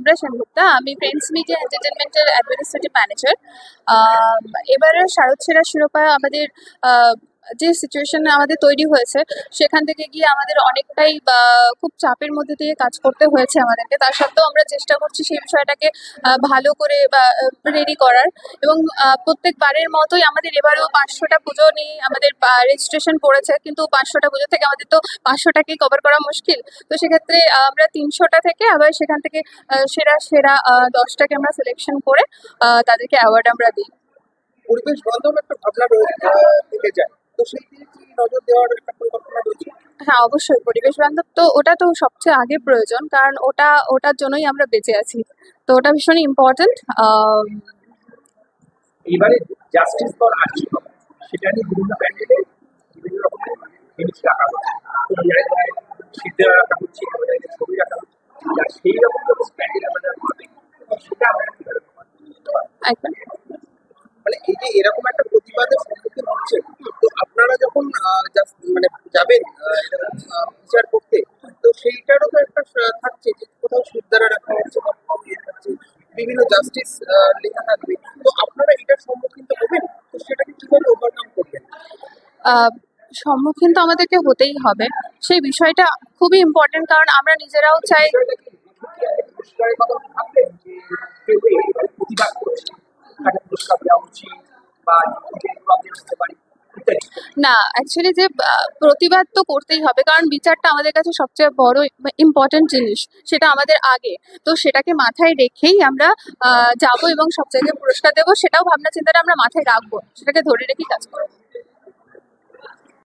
শুভ্রা সেনগুপ্তা। আমি friends media এন্টারটেনমেন্টের administrative manager. এবারে শারদ সেরা শিরোপা আমাদের যে সিচুয়েশন আমাদের তৈরি হয়েছে সেখান থেকে গিয়ে আমাদের অনেকটাই খুব চাপের মধ্যে দিয়ে কাজ করতে হয়েছে আমাদেরকে। তা সত্ত্বেও আমরা চেষ্টা করছি সেই বিষয়টাকে ভালো করে রেডি করার, এবং প্রত্যেকবারের মতোই আমাদের এবারেও 500টা পুজো নিয়ে আমাদের রেজিস্ট্রেশন পড়েছে, কিন্তু 500টা পুজো থেকে আমাদের তো 500টাকেই কভার করা মুশকিল। তো সেক্ষেত্রে আমরা 300টা থেকে আবার সেখান থেকে সেরা সেরা 10টাকে আমরা সিলেকশন করে তাদেরকে অ্যাওয়ার্ড আমরা দিই। পরিবেশ বান্ধব একটা ভাবনা থেকে যায়, তো সেই দিকে কি নজর দেওয়ার একটা পরিকল্পনা রয়েছে? হ্যাঁ, অবশ্যই পরিবেশ বান্ধব তো ওটা তো সবচেয়ে আগে প্রয়োজন, কারণ ওটার জন্যই আমরা বেঁচে আছি। তো ওটা ভীষণই ইম্পর্টেন্ট। এইবারে জাস্টিস ফর আর্চিভ সেটা নিয়ে বিভিন্ন প্যান্ডেলে বিভিন্ন রকমের জিনিস রাখা হচ্ছে, কোনো জায়গায় সিদ্ধা রাখা হচ্ছে, কোনো জায়গায় ছবি রাখা হচ্ছে, আর সেই রকম যখন প্যান্ডেল আমাদের হবে সেটা আমরা কিভাবে একদম। মানে এই যে এরকম একটা প্রতিবাদের সম্মুখীন হচ্ছে, তো আপনারা যখন মানে যাবেন বিচার করতে, তো সেইটারও তো একটা থাকছে যে কোথাও সিদ্ধারা রাখা হচ্ছে বা কোথাও ইয়ে থাকছে, বিভিন্ন জাস্টিস লেখা থাকবে, তো আপনারা এটার সম্মুখীন তো হবেন, তো সেটাকে কিভাবে ওভারকাম করবেন? সম্মুখীন তো আমাদেরকে হতেই হবে। সেই বিষয়টা খুবই ইম্পর্টেন্ট, কারণ আমরা নিজেরাও চাই। বিষয়টা কি পুরস্কারের কথা ভাবলেন যে কেউ এইভাবে প্রতিবাদ করছে তাকে পুরস্কার দেওয়া উচিত বা প্রবলেম হতে পারে ইত্যাদি? না, অ্যাকচুয়ালি যে প্রতিবাদ তো করতেই হবে, কারণ বিচারটা আমাদের কাছে সবচেয়ে বড় ইম্পর্টেন্ট জিনিস, সেটা আমাদের আগে। তো সেটাকে মাথায় রেখেই আমরা যাব এবং সব জায়গায় পুরস্কার দেবো, সেটাও ভাবনা চিন্তাটা আমরা মাথায় রাখবো, সেটাকে ধরে রেখেই কাজ করবো।